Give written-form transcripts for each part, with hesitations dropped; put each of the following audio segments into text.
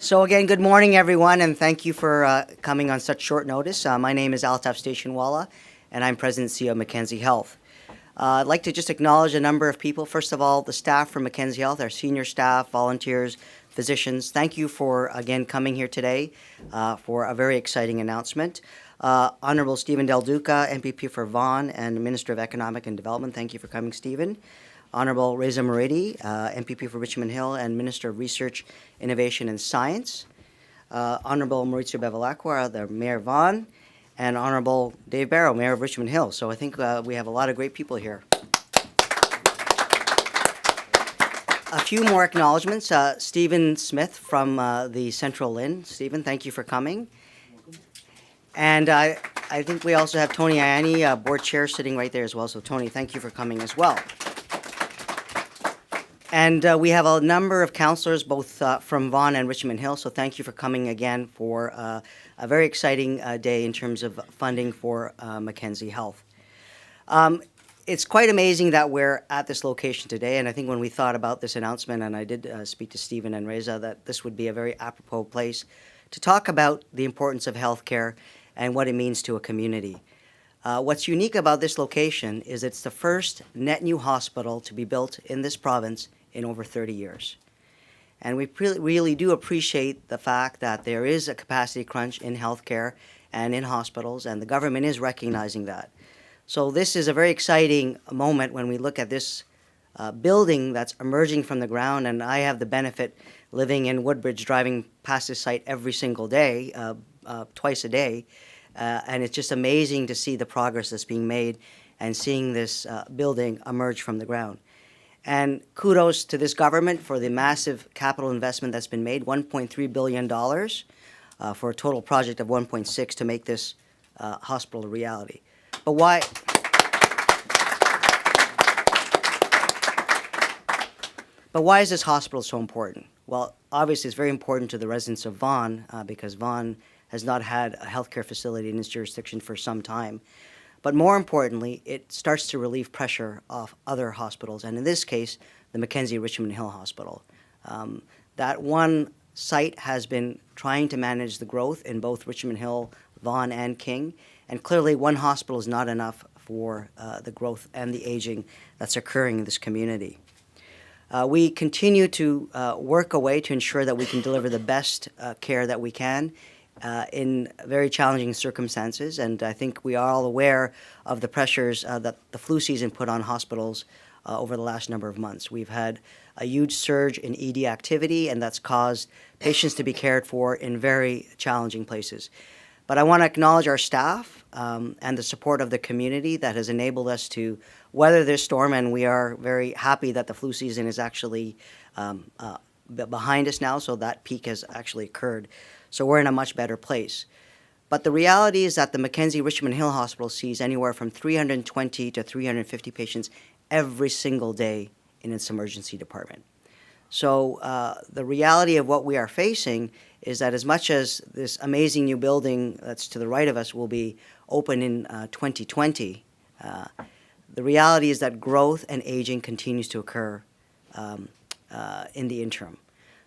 So again, good morning, everyone, and thank you for coming on such short notice. My name is Altaf Stationwala, and I'm President and CEO of Mackenzie Health. I'd like to just acknowledge a number of people. First of all, the staff from Mackenzie Health, our senior staff, volunteers, physicians. Thank you for, again, coming here today for a very exciting announcement. Honorable Stephen Del Duca, MPP for Vaughan and Minister of Economic and Development. Thank you for coming, Stephen. Honorable Reza Moridi, MPP for Richmond Hill and Minister of Research, Innovation and Science. Honorable Mauricio Bevilacqua, the Mayor of Vaughan, and Honorable Dave Barrow, Mayor of Richmond Hill. So I think we have a lot of great people here. A few more acknowledgements. Stephen Smith from the Central Inn. Stephen, thank you for coming. And I think we also have Tony Ianni, Board Chair, sitting right there as well. So Tony, thank you for coming as well. And we have a number of councillors, both from Vaughan and Richmond Hill, so thank you for coming again for a very exciting day in terms of funding for Mackenzie Health. It's quite amazing that we're at this location today, and I think when we thought about this announcement, and I did speak to Stephen and Reza, that this would be a very apropos place to talk about the importance of healthcare and what it means to a community. What's unique about this location is it's the first net new hospital to be built in this province in over 30 years. And we really do appreciate the fact that there is a capacity crunch in healthcare and in hospitals, and the government is recognizing that. So this is a very exciting moment when we look at this building that's emerging from the ground, and I have the benefit living in Woodbridge, driving past this site every single day, twice a day, and it's just amazing to see the progress that's being made and seeing this building emerge from the ground. And kudos to this government for the massive capital investment that's been made, $1.3 billion for a total project of 1.6 to make this hospital a reality. But why is this hospital so important? Well, obviously it's very important to the residents of Vaughan because Vaughan has not had a healthcare facility in its jurisdiction for some time. But more importantly, it starts to relieve pressure off other hospitals, and in this case, the Mackenzie Richmond Hill Hospital. That one site has been trying to manage the growth in both Richmond Hill, Vaughan, and King, and clearly one hospital is not enough for the growth and the aging that's occurring in this community. We continue to work away to ensure that we can deliver the best care that we can in very challenging circumstances, and I think we are all aware of the pressures that the flu season put on hospitals over the last number of months. We've had a huge surge in ED activity, and that's caused patients to be cared for in very challenging places. But I want to acknowledge our staff and the support of the community that has enabled us to weather this storm, and we are very happy that the flu season is actually behind us now, so that peak has actually occurred. So we're in a much better place. But the reality is that the Mackenzie Richmond Hill Hospital sees anywhere from 320 to 350 patients every single day in its emergency department. So the reality of what we are facing is that as much as this amazing new building that's to the right of us will be open in 2020, the reality is that growth and aging continues to occur in the interim.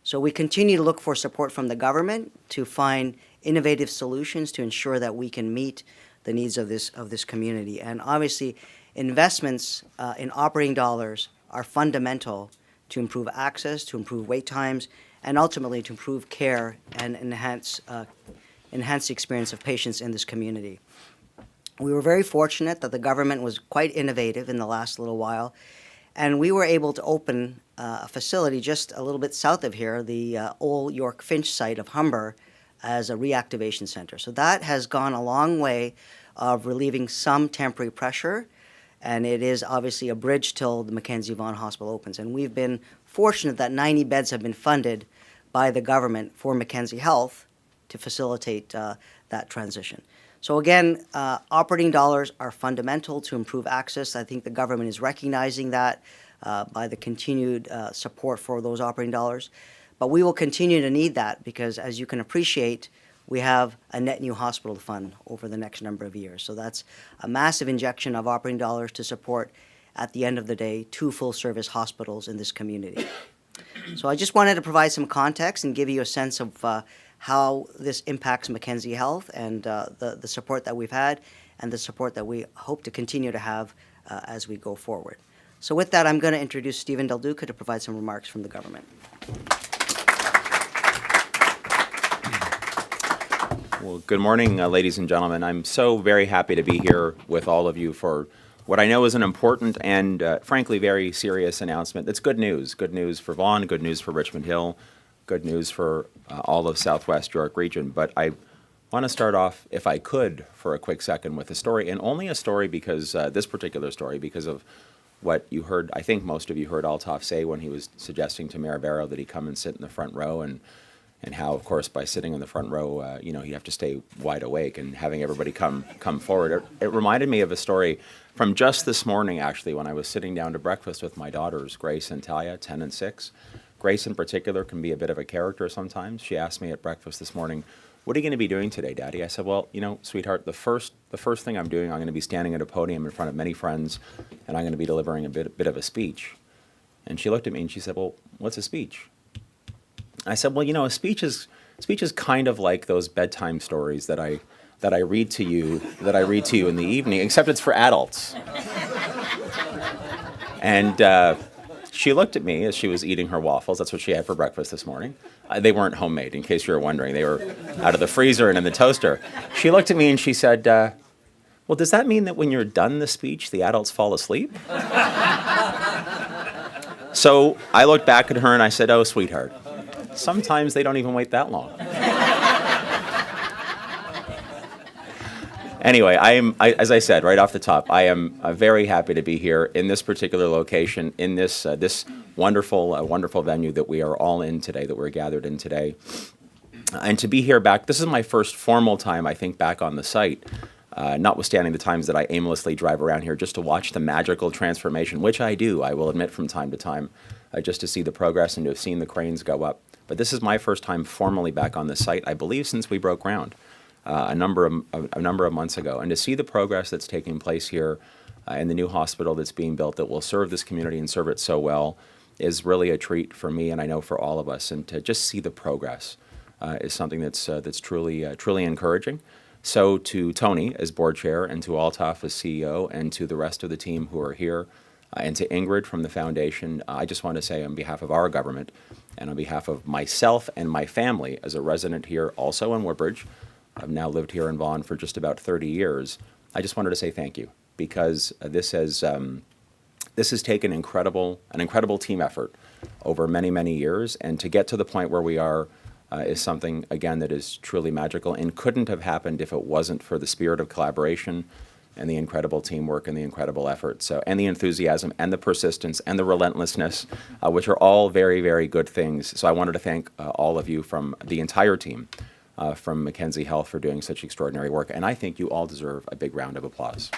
So we continue to look for support from the government to find innovative solutions to ensure that we can meet the needs of this community. And obviously, investments in operating dollars are fundamental to improve access, to improve wait times, and ultimately to improve care and enhance the experience of patients in this community. We were very fortunate that the government was quite innovative in the last little while, and we were able to open a facility just a little bit south of here, the old York Finch site of Humber, as a reactivation center. So that has gone a long way of relieving some temporary pressure, and it is obviously a bridge till the Mackenzie Vaughan Hospital opens. And we've been fortunate that 90 beds have been funded by the government for Mackenzie Health to facilitate that transition. So again, operating dollars are fundamental to improve access. I think the government is recognizing that by the continued support for those operating dollars. But we will continue to need that because, as you can appreciate, we have a net new hospital fund over the next number of years. So that's a massive injection of operating dollars to support, at the end of the day, 2 full-service hospitals in this community. So I just wanted to provide some context and give you a sense of how this impacts Mackenzie Health and the support that we've had and the support that we hope to continue to have as we go forward. So with that, I'm going to introduce Stephen Del Duca to provide some remarks from the government. Well, good morning, ladies and gentlemen. I'm so very happy to be here with all of you for what I know is an important and, frankly, very serious announcement. It's good news. Good news for Vaughan, good news for Richmond Hill, good news for all of Southwest York Region. But I want to start off, if I could, for a quick second with a story, and only a story because, this particular story, because of what you heard, I think most of you heard Altaf say when he was suggesting to Mayor Barrow that he come and sit in the front row, and how, of course, by sitting in the front row, you have to stay wide awake and having everybody come forward. It reminded me of a story from just this morning, actually, when I was sitting down to breakfast with my daughters, Grace and Talia, 10 and 6. Grace, in particular, can be a bit of a character sometimes. She asked me at breakfast this morning, "What are you going to be doing today, Daddy?" I said, "Well, sweetheart, the first thing I'm doing, I'm going to be standing at a podium in front of many friends, and I'm going to be delivering a bit of a speech." And she looked at me and she said, "Well, what's a speech?" I said, "Well, a speech is kind of like those bedtime stories that I read to you in the evening, except it's for adults." And she looked at me as she was eating her waffles. That's what she had for breakfast this morning. They weren't homemade, in case you were wondering. They were out of the freezer and in the toaster. She looked at me and she said, "Well, does that mean that when you're done the speech, the adults fall asleep?" So I looked back at her and I said, "Oh, sweetheart, sometimes they don't even wait that long." Anyway, as I said right off the top, I am very happy to be here in this particular location, in this wonderful venue that we are all in today, that we're gathered in today. And to be here back, this is my first formal time, I think, back on the site, notwithstanding the times that I aimlessly drive around here just to watch the magical transformation, which I do, I will admit, from time to time, just to see the progress and to have seen the cranes go up. But this is my first time formally back on the site, I believe, since we broke ground a number of months ago. And to see the progress that's taking place here in the new hospital that's being built that will serve this community and serve it so well is really a treat for me, and I know for all of us. And to just see the progress is something that's truly encouraging. So to Tony as board chair, and to Altaf as CEO, and to the rest of the team who are here, and to Ingrid from the foundation, I just want to say on behalf of our government and on behalf of myself and my family as a resident here also in Woodbridge, I've now lived here in Vaughan for just about 30 years, I just wanted to say thank you, because this has taken an incredible team effort over many, many years, and to get to the point where we are is something, again, that is truly magical and couldn't have happened if it wasn't for the spirit of collaboration and the incredible teamwork and the incredible effort, and the enthusiasm and the persistence and the relentlessness, which are all very, very good things. So I wanted to thank all of you from the entire team from Mackenzie Health for doing such extraordinary work, and I think you all deserve a big round of applause.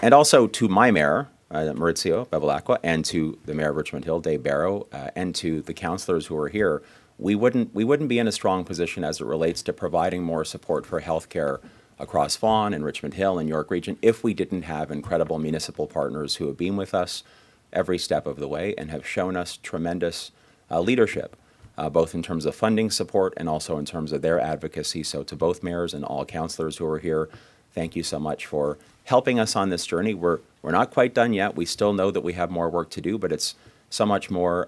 And also to my mayor, Maurizio Bevilacqua, and to the mayor of Richmond Hill, Dave Barrow, and to the councillors who are here, we wouldn't be in a strong position as it relates to providing more support for healthcare across Vaughan and Richmond Hill and York Region if we didn't have incredible municipal partners who have been with us every step of the way and have shown us tremendous leadership, both in terms of funding support and also in terms of their advocacy. So to both mayors and all councillors who are here, thank you so much for helping us on this journey. We're not quite done yet. We still know that we have more work to do, but it's so much more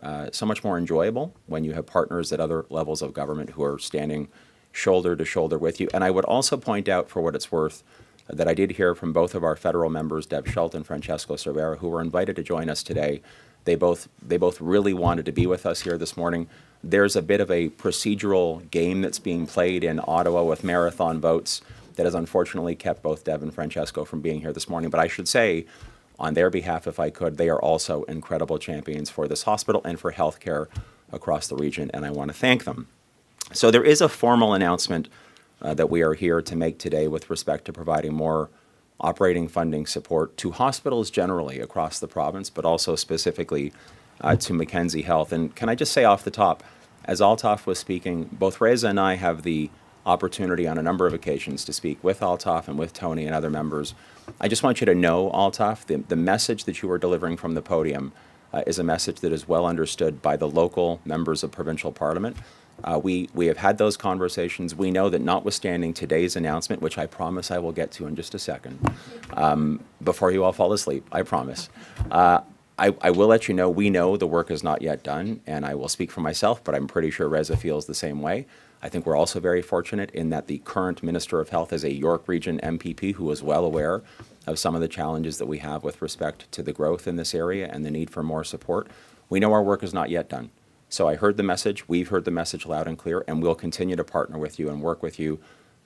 enjoyable when you have partners at other levels of government who are standing shoulder to shoulder with you. And I would also point out, for what it's worth, that I did hear from both of our federal members, Deb Schult and Francesco Cervera, who were invited to join us today. They both really wanted to be with us here this morning. There's a bit of a procedural game that's being played in Ottawa with marathon votes that has unfortunately kept both Deb and Francesco from being here this morning. But I should say, on their behalf, if I could, they are also incredible champions for this hospital and for healthcare across the region, and I want to thank them. So there is a formal announcement that we are here to make today with respect to providing more operating funding support to hospitals generally across the province, but also specifically to Mackenzie Health. And can I just say off the top, as Altaf was speaking, both Reza and I have the opportunity on a number of occasions to speak with Altaf and with Tony and other members. I just want you to know, Altaf, the message that you are delivering from the podium is a message that is well understood by the local members of provincial parliament. We have had those conversations. We know that notwithstanding today's announcement, which I promise I will get to in just a second, before you all fall asleep, I promise, I will let you know, we know the work is not yet done, and I will speak for myself, but I'm pretty sure Reza feels the same way. I think we're also very fortunate in that the current Minister of Health is a York Region MPP who is well aware of some of the challenges that we have with respect to the growth in this area and the need for more support. We know our work is not yet done. So I heard the message, we've heard the message loud and clear, and we'll continue to partner with you and work with you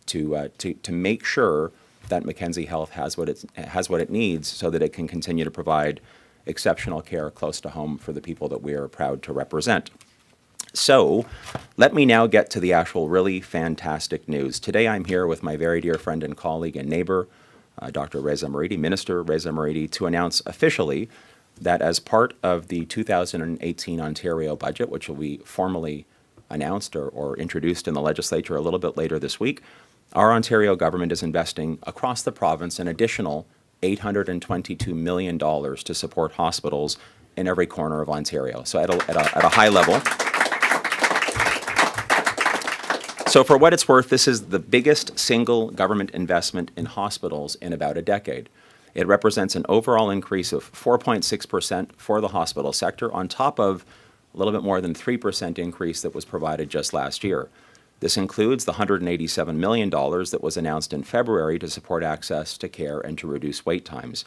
to make sure that Mackenzie Health has what it needs so that it can continue to provide exceptional care close to home for the people that we are proud to represent. So let me now get to the actual really fantastic news. Today I'm here with my very dear friend and colleague and neighbor, Dr. Reza Moridi, Minister Reza Moridi, to announce officially that as part of the 2018 Ontario budget, which will be formally announced or introduced in the legislature a little bit later this week, our Ontario government is investing across the province an additional $822 million to support hospitals in every corner of Ontario. So at a high level. So for what it's worth, this is the biggest single government investment in hospitals in about a decade. It represents an overall increase of 4.6% for the hospital sector on top of a little bit more than 3% increase that was provided just last year. This includes the $187 million that was announced in February to support access to care and to reduce wait times.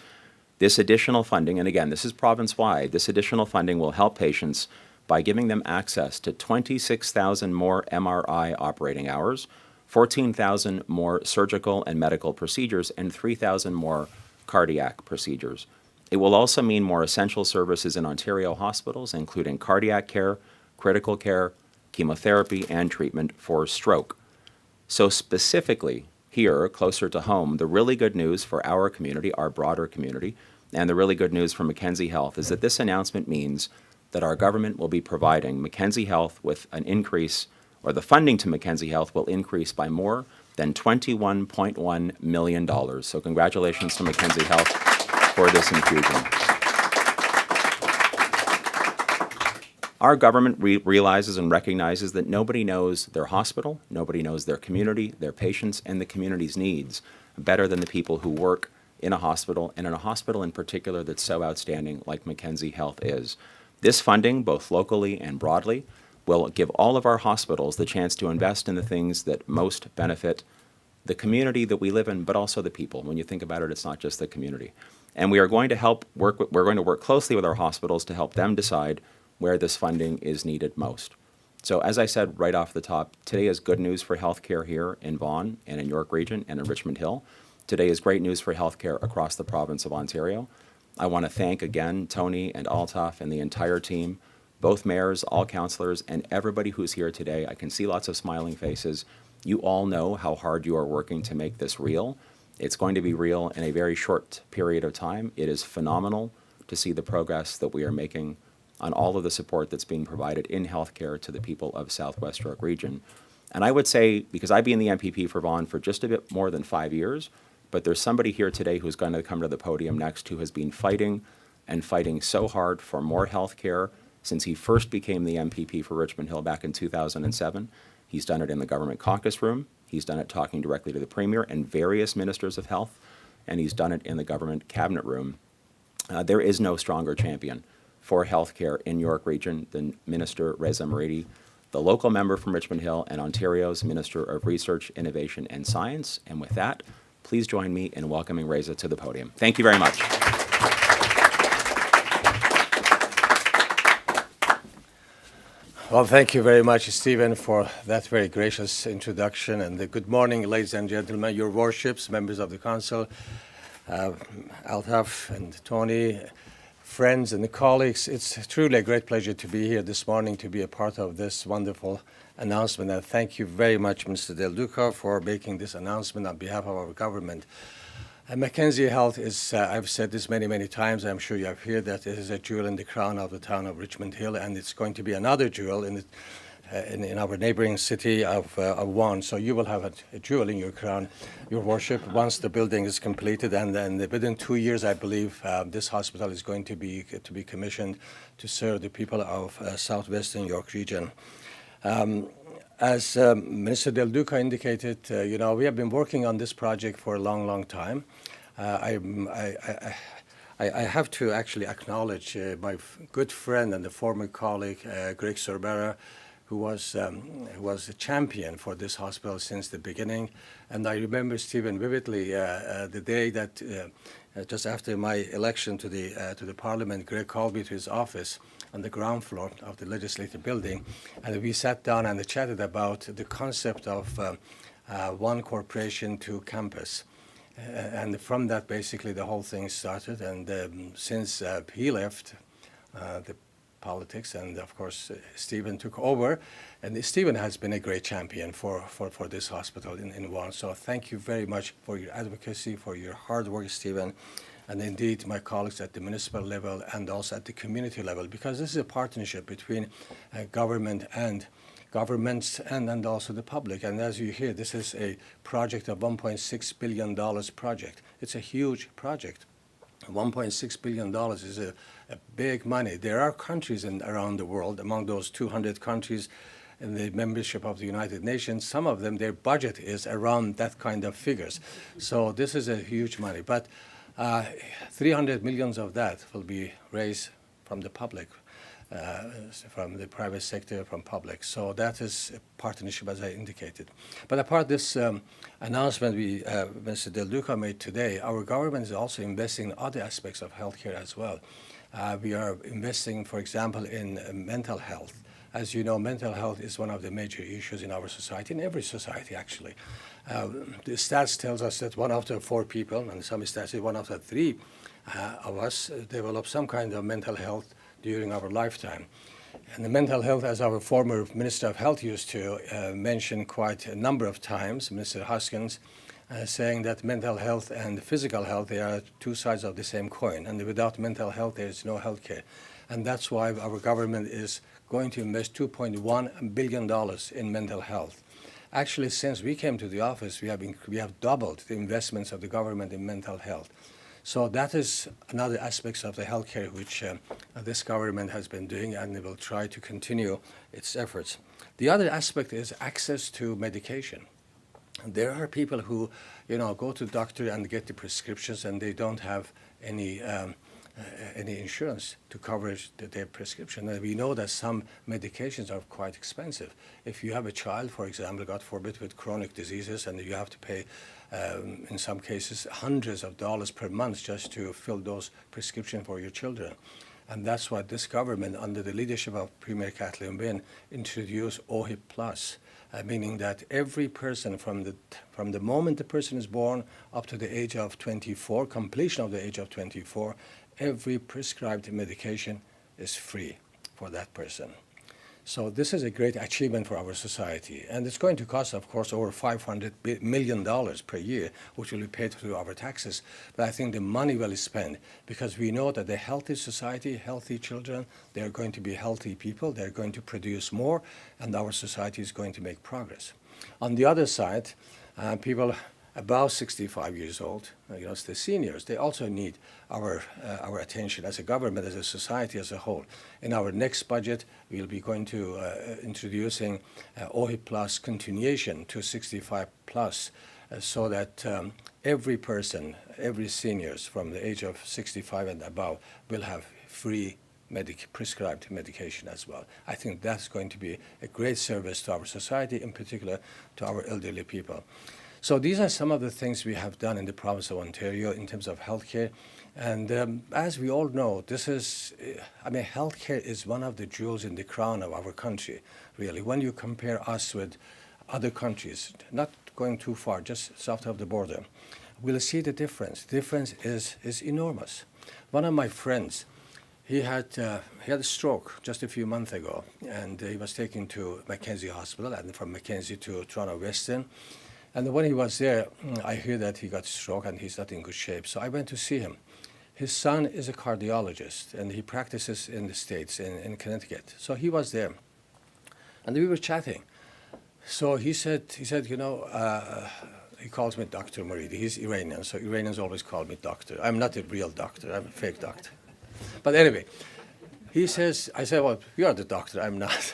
This additional funding, and again, this is province-wide, this additional funding will help patients by giving them access to 26,000 more MRI operating hours, 14,000 more surgical and medical procedures, and 3,000 more cardiac procedures. It will also mean more essential services in Ontario hospitals, including cardiac care, critical care, chemotherapy, and treatment for stroke. So specifically here, closer to home, the really good news for our community, our broader community, and the really good news for Mackenzie Health is that this announcement means that our government will be providing Mackenzie Health with an increase, or the funding to Mackenzie Health will increase by more than $21.1 million. So congratulations to Mackenzie Health for this infusion. Our government realizes and recognizes that nobody knows their hospital, nobody knows their community, their patients, and the community's needs better than the people who work in a hospital, and in a hospital in particular that's so outstanding like Mackenzie Health is. This funding, both locally and broadly, will give all of our hospitals the chance to invest in the things that most benefit the community that we live in, but also the people. When you think about it, it's not just the community. And we are going to work closely with our hospitals to help them decide where this funding is needed most. So as I said right off the top, today is good news for healthcare here in Vaughan and in York Region and in Richmond Hill. Today is great news for healthcare across the province of Ontario. I want to thank again Tony and Altaf and the entire team, both mayors, all councillors, and everybody who's here today. I can see lots of smiling faces. You all know how hard you are working to make this real. It's going to be real in a very short period of time. It is phenomenal to see the progress that we are making on all of the support that's being provided in healthcare to the people of Southwest York Region. And I would say, because I've been the MPP for Vaughan for just a bit more than 5 years, but there's somebody here today who's going to come to the podium next who has been fighting and fighting so hard for more health care since he first became the MPP for Richmond Hill back in 2007. He's done it in the government caucus room. He's done it talking directly to the Premier and various ministers of health, and he's done it in the government cabinet room. There is no stronger champion for health care in York Region than Minister Reza Moridi, the local member from Richmond Hill and Ontario's Minister of Research, Innovation and Science. And with that, please join me in welcoming Reza to the podium. Thank you very much. Well, thank you very much, Stephen, for that very gracious introduction. And good morning, ladies and gentlemen, your worships, members of the council, Altaf and Tony, friends and colleagues. It's truly a great pleasure to be here this morning to be a part of this wonderful announcement. And thank you very much, Mr. Del Duca, for making this announcement on behalf of our government. Mackenzie Health is, I've said this many, many times, I'm sure you have heard that it is a jewel in the crown of the town of Richmond Hill, and it's going to be another jewel in in our neighboring city of Vaughan. So you will have a jewel in your crown, Your Worship, once the building is completed. And then within 2 years, I believe, this hospital is going to be commissioned to serve the people of southwestern York region. As Minister Del Duca indicated, we have been working on this project for a long, long time. I have to actually acknowledge my good friend and the former colleague, Greg Sorbera, who was a champion for this hospital since the beginning. And I remember, Stephen, vividly the day that just after my election to the Parliament, Greg called me to his office on the ground floor of the legislative building, and we sat down and chatted about the concept of one corporation, two campus. And from that, basically, the whole thing started. And since he left the politics, and of course, Stephen took over. And Stephen has been a great champion for this hospital in Vaughan. So thank you very much for your advocacy, for your hard work, Stephen. And indeed, my colleagues at the municipal level and also at the community level, because this is a partnership between governments and also the public. And as you hear, this is a project of $1.6 billion project. It's a huge project. $1.6 billion is a big money. There are countries around the world, among those 200 countries in the membership of the United Nations, some of them, their budget is around that kind of figures. So this is a huge money. But 300 million of that will be raised from the public, from the private sector, from public. So that is a partnership, as I indicated. But apart this announcement Mr. Del Duca made today, our government is also investing in other aspects of healthcare as well. We are investing, for example, in mental health. As you know, mental health is one of the major issues in our society, in every society, actually. The stats tells us that 1 out of 4 people, and some stats say 1 out of 3 of us, develop some kind of mental health during our lifetime. And the mental health, as our former Minister of Health used to mention quite a number of times, Mr. Hoskins, saying that mental health and physical health, they are two sides of the same coin. And without mental health, there is no health care. And that's why our government is going to invest $2.1 billion in mental health. Actually, since we came to the office, we have doubled the investments of the government in mental health. So that is another aspect of the healthcare which this government has been doing, and it will try to continue its efforts. The other aspect is access to medication. There are people who, go to the doctor and get the prescriptions, and they don't have any insurance to cover their prescription. And we know that some medications are quite expensive. If you have a child, for example, God forbid, with chronic diseases, and you have to pay, in some cases, hundreds of dollars per month just to fill those prescriptions for your children. And that's why this government, under the leadership of Premier Kathleen Wynne, introduced OHIP Plus, meaning that every person from the moment the person is born up to the age of 24, completion of the age of 24, every prescribed medication is free for that person. So this is a great achievement for our society. And it's going to cost, of course, over $500 million per year, which will be paid through our taxes. But I think the money well spent, because we know that a healthy society, healthy children, they're going to be healthy people, they're going to produce more, and our society is going to make progress. On the other side, people above 65 years old, it's the seniors, they also need our attention as a government, as a society as a whole. In our next budget, we'll be going to introducing OHIP Plus continuation to 65 plus, so that every person, every seniors from the age of 65 and above will have free prescribed medication as well. I think that's going to be a great service to our society, in particular to our elderly people. So these are some of the things we have done in the province of Ontario in terms of healthcare. And as we all know, healthcare is one of the jewels in the crown of our country, really. When you compare us with other countries, not going too far, just south of the border, we'll see the difference. The difference is enormous. One of my friends, he had a stroke just a few months ago, and he was taken to Mackenzie Hospital, and from Mackenzie to Toronto Western. And when he was there, I hear that he got stroke and he's not in good shape. So I went to see him. His son is a cardiologist, and he practices in the States, in Connecticut. So he was there. And we were chatting. So he said, you know, he calls me Dr. Moridi. He's Iranian, so Iranians always call me doctor. I'm not a real doctor. I'm a fake doctor. But anyway, he says, I said, well, you are the doctor. I'm not.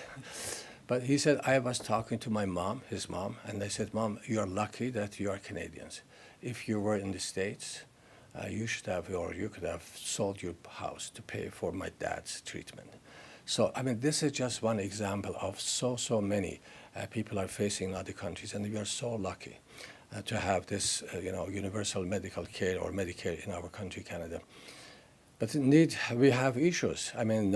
But he said, I was talking to my mom, his mom, and they said, Mom, you are lucky that you are Canadians. If you were in the States, you should have, or you could have sold your house to pay for my dad's treatment. So, I mean, this is just one example of so many people are facing in other countries, and we are so lucky to have this, you know, universal medical care or Medicare in our country, Canada. But indeed, we have issues. I mean,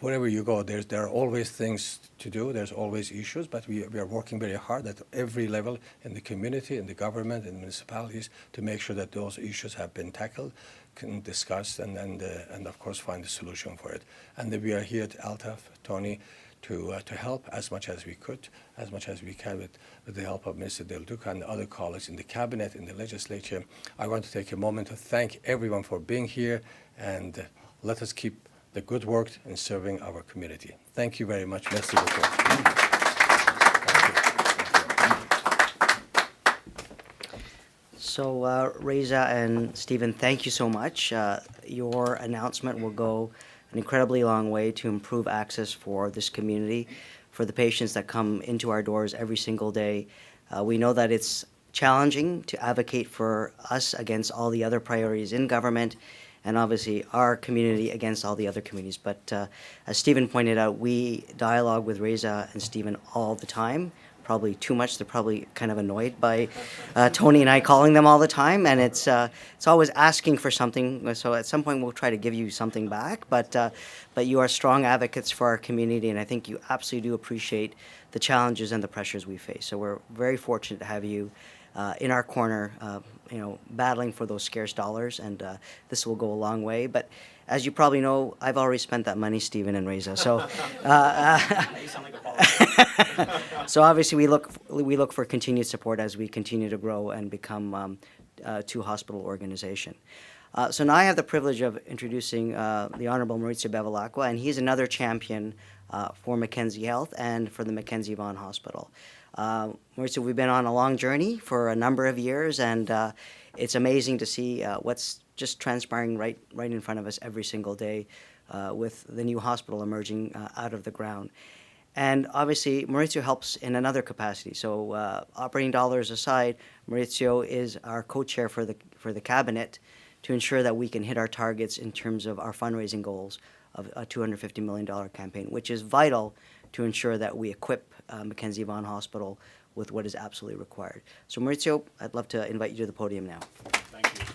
wherever you go, there are always things to do. There's always issues, but we are working very hard at every level in the community, in the government, in municipalities to make sure that those issues have been tackled, can discussed, and of course find a solution for it. And we are here at Altaf, Tony, to help as much as we could, as much as we can with the help of Mr. Del Duca and other colleagues in the cabinet, in the legislature. I want to take a moment to thank everyone for being here, and let us keep the good work in serving our community. Thank you very much. Merci beaucoup. So Reza and Stephen, thank you so much. Your announcement will go an incredibly long way to improve access for this community, for the patients that come into our doors every single day. We know that it's challenging to advocate for us against all the other priorities in government, and obviously our community against all the other communities. But as Stephen pointed out, we dialogue with Reza and Stephen all the time, probably too much. They're probably kind of annoyed by Tony and I calling them all the time, and it's always asking for something. So at some point we'll try to give you something back, but you are strong advocates for our community, and I think you absolutely do appreciate the challenges and the pressures we face. So we're very fortunate to have you in our corner, you know, battling for those scarce dollars, and this will go a long way. But as you probably know, I've already spent that money, Stephen and Reza. So, so obviously we look for continued support as we continue to grow and become a two-hospital organization. So now I have the privilege of introducing the Honorable Maurizio Bevilacqua, and he's another champion for Mackenzie Health and for the Mackenzie Vaughan Hospital. Maurizio, we've been on a long journey for a number of years, and it's amazing to see what's just transpiring right in front of us every single day with the new hospital emerging out of the ground. And obviously, Maurizio helps in another capacity. So operating dollars aside, Maurizio is our co-chair for the cabinet to ensure that we can hit our targets in terms of our fundraising goals of a $250 million campaign, which is vital to ensure that we equip Mackenzie Vaughan Hospital with what is absolutely required. So Maurizio, I'd love to invite you to the podium now. Thank you.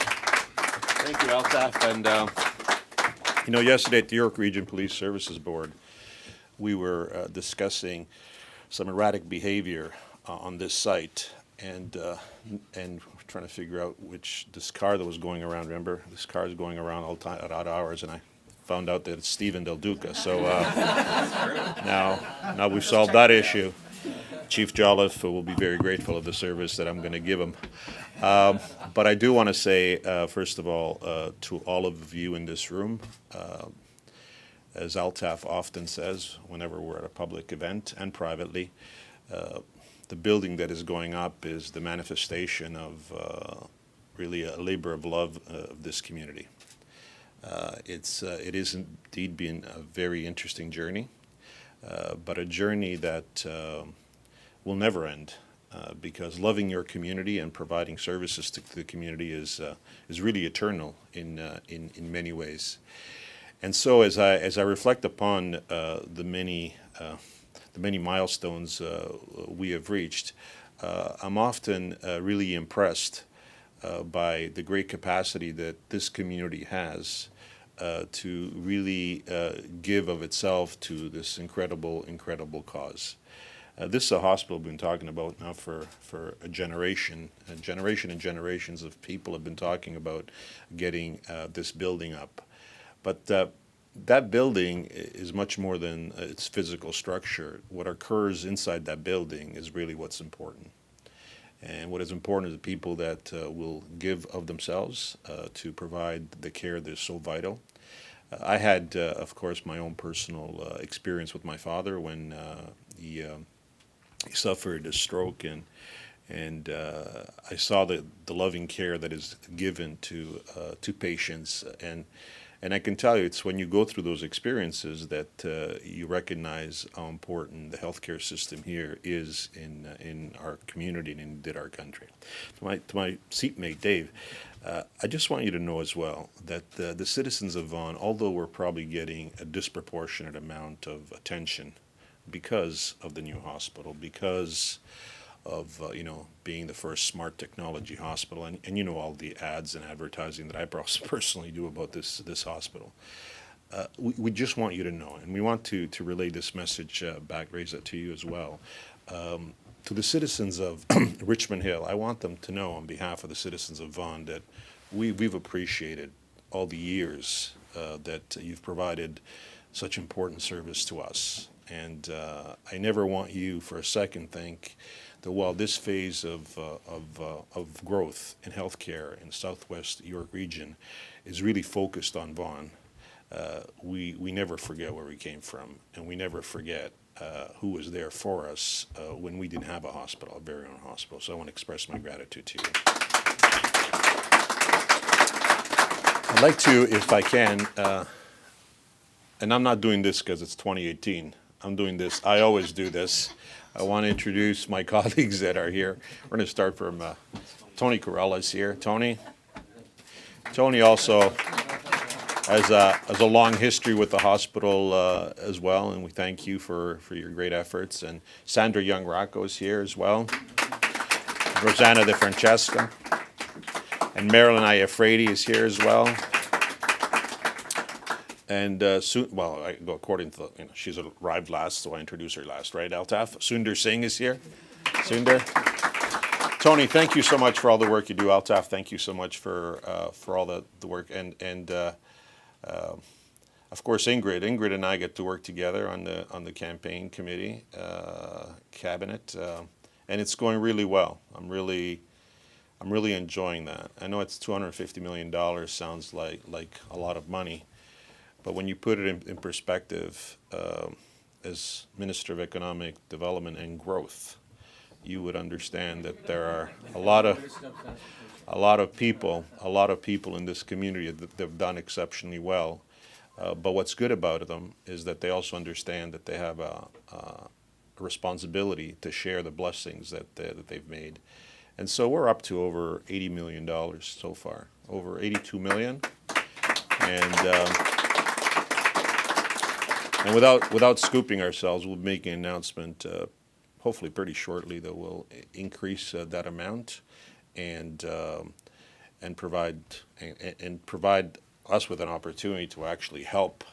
Thank you, Altaf. And, you know, yesterday at the York Region Police Services Board, we were discussing some erratic behavior on this site, and trying to figure out this car that was going around. Remember, this car is going around all time at odd hours, and I found out that it's Stephen Del Duca. So now we've solved that issue. Chief Jolliffe will be very grateful of the service that I'm going to give him. But I do want to say, first of all, to all of you in this room, as Altaf often says whenever we're at a public event and privately, the building that is going up is the manifestation of really a labor of love of this community. It is indeed been a very interesting journey, but a journey that will never end, because loving your community and providing services to the community is really eternal in many ways. And so as I reflect upon the many milestones we have reached, I'm often really impressed by the great capacity that this community has to really give of itself to this incredible cause. This is a hospital we've been talking about now for a generation and generations of people have been talking about getting this building up. But that building is much more than its physical structure. What occurs inside that building is really what's important. And what is important is the people that will give of themselves to provide the care that is so vital. I had, of course, my own personal experience with my father when he suffered a stroke, and I saw the loving care that is given to patients, and I can tell you, it's when you go through those experiences that you recognize how important the healthcare system here is in our community and in our country. To my seatmate Dave, I just want you to know as well that the citizens of Vaughan, although we're probably getting a disproportionate amount of attention because of the new hospital, because of being the first smart technology hospital, and you know all the ads and advertising that I personally do about this hospital. We just want you to know, and we want to relay this message back, Reza, to you as well. To the citizens of Richmond Hill, I want them to know on behalf of the citizens of Vaughan that we've appreciated all the years that you've provided such important service to us. And I never want you for a second think that while this phase of growth in healthcare in Southwest York region is really focused on Vaughan, we never forget where we came from, and we never forget who was there for us when we didn't have a hospital, a very own hospital. So I want to express my gratitude to you. I'd like to, if I can, and I'm not doing this because it's 2018. I'm doing this. I always do this. I want to introduce my colleagues that are here. We're going to start from Tony Corella is here. Tony also has a long history with the hospital as well, and we thank you for your great efforts. And Sandra Young-Rocco is here as well. Rosanna De Francesca. And Marilyn Iafredi is here as well. And I go according to, she's arrived last, so I introduce her last, right, Altaf? Sundar Singh is here. Sundar. Tony, thank you so much for all the work you do. Altaf, thank you so much for all the work. And of course, Ingrid. Ingrid and I get to work together on the campaign committee, cabinet, and it's going really well. I'm really enjoying that. I know it's $250 million, sounds like a lot of money. But when you put it in perspective, as Minister of Economic Development and Growth, you would understand that there are a lot of people in this community that have done exceptionally well. But what's good about them is that they also understand that they have a responsibility to share the blessings that they've made. And so we're up to over $80 million so far, over $82 million. And without scooping ourselves, we'll make an announcement, hopefully pretty shortly, that will increase that amount and provide us with an opportunity to actually help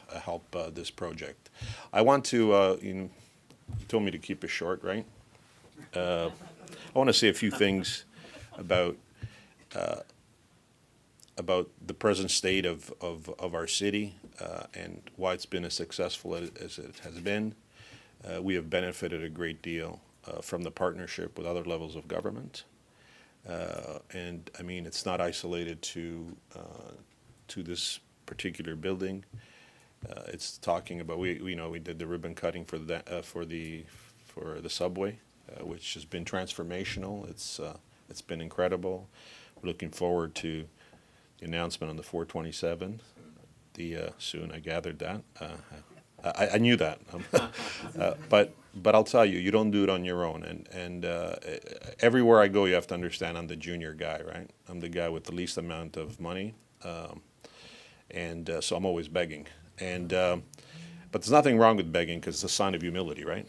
this project. I want to. You told me to keep it short, right? I want to say a few things about the present state of our city and why it's been as successful as it has been. We have benefited a great deal from the partnership with other levels of government. And I mean, it's not isolated to this particular building. It's talking about, we did the ribbon cutting for the subway, which has been transformational. It's been incredible. We're looking forward to the announcement on the 427. Soon, I gathered that. I knew that. But I'll tell you, you don't do it on your own. And everywhere I go, you have to understand I'm the junior guy, right? I'm the guy with the least amount of money. And so I'm always begging. But there's nothing wrong with begging because it's a sign of humility, right?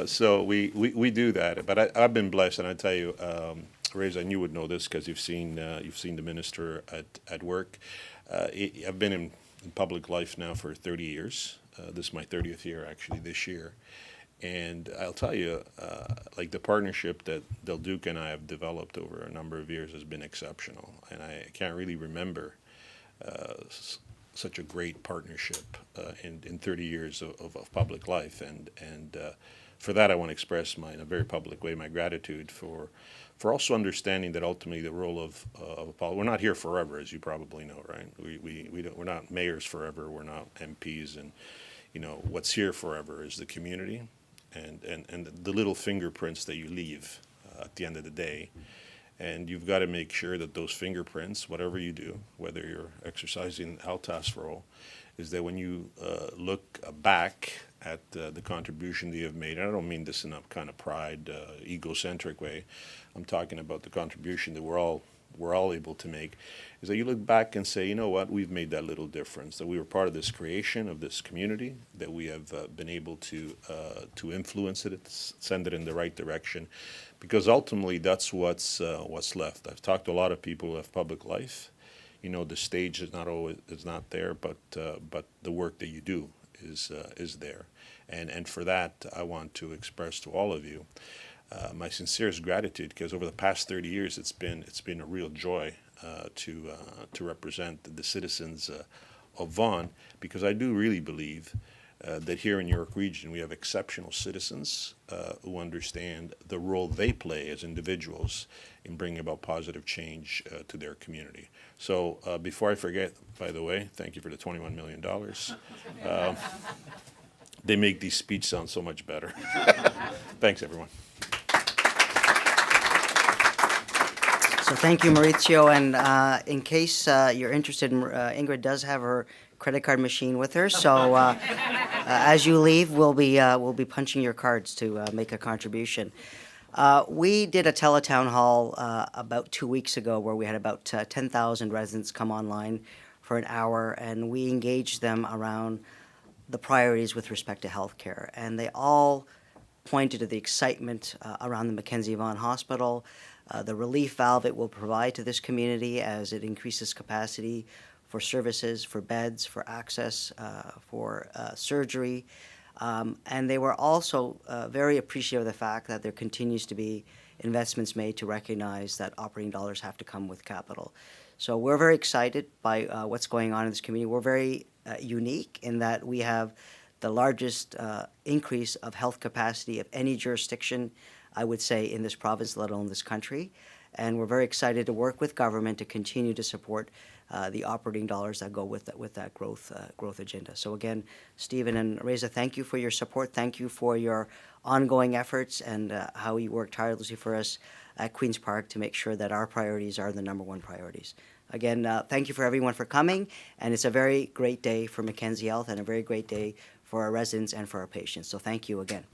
So we do that. But I've been blessed, and I tell you, Reza, and you would know this because you've seen the minister at work. I've been in public life now for 30 years. This is my 30th year, actually, this year. And I'll tell you, like the partnership that Del Duca and I have developed over a number of years has been exceptional. And I can't really remember such a great partnership in 30 years of public life. And for that, I want to express in a very public way, my gratitude for also understanding that ultimately the role of we're not here forever, as you probably know, right? We're not mayors forever, we're not MPs, and what's here forever is the community and the little fingerprints that you leave at the end of the day. And you've got to make sure that those fingerprints, whatever you do, whether you're exercising Altaf's role, is that when you look back at the contribution that you have made, and I don't mean this in a kind of pride, egocentric way, I'm talking about the contribution that we're all able to make, is that you look back and say, you know what, we've made that little difference, that we were part of this creation of this community, that we have been able to influence it, send it in the right direction, because ultimately that's what's left. I've talked to a lot of people who have public life. The stage is not there, but the work that you do is there, and for that I want to express to all of you my sincerest gratitude, because over the past 30 years it's been a real joy to represent the citizens of Vaughan, because I do really believe that here in York Region we have exceptional citizens who understand the role they play as individuals in bringing about positive change to their community. So before I forget, by the way, thank you for the $21 million. They make these speeches sound so much better. Thanks, everyone. So thank you, Mauricio. And in case you're interested, Ingrid does have her credit card machine with her. So as you leave, we'll be punching your cards to make a contribution. We did a teletown hall about 2 weeks ago where we had about 10,000 residents come online for an hour, and we engaged them around the priorities with respect to healthcare. And they all pointed to the excitement around the Mackenzie Vaughan Hospital, the relief valve it will provide to this community as it increases capacity for services, for beds, for access, for surgery. And they were also very appreciative of the fact that there continues to be investments made to recognize that operating dollars have to come with capital. So we're very excited by what's going on in this community. We're very unique in that we have the largest increase of health capacity of any jurisdiction, I would say, in this province, let alone this country. And we're very excited to work with government to continue to support the operating dollars that go with that growth agenda. So again, Stephen and Reza, thank you for your support. Thank you for your ongoing efforts and how you work tirelessly for us at Queen's Park to make sure that our priorities are the number one priorities. Again, thank you for everyone for coming, and it's a very great day for Mackenzie Health and a very great day for our residents and for our patients. So thank you again.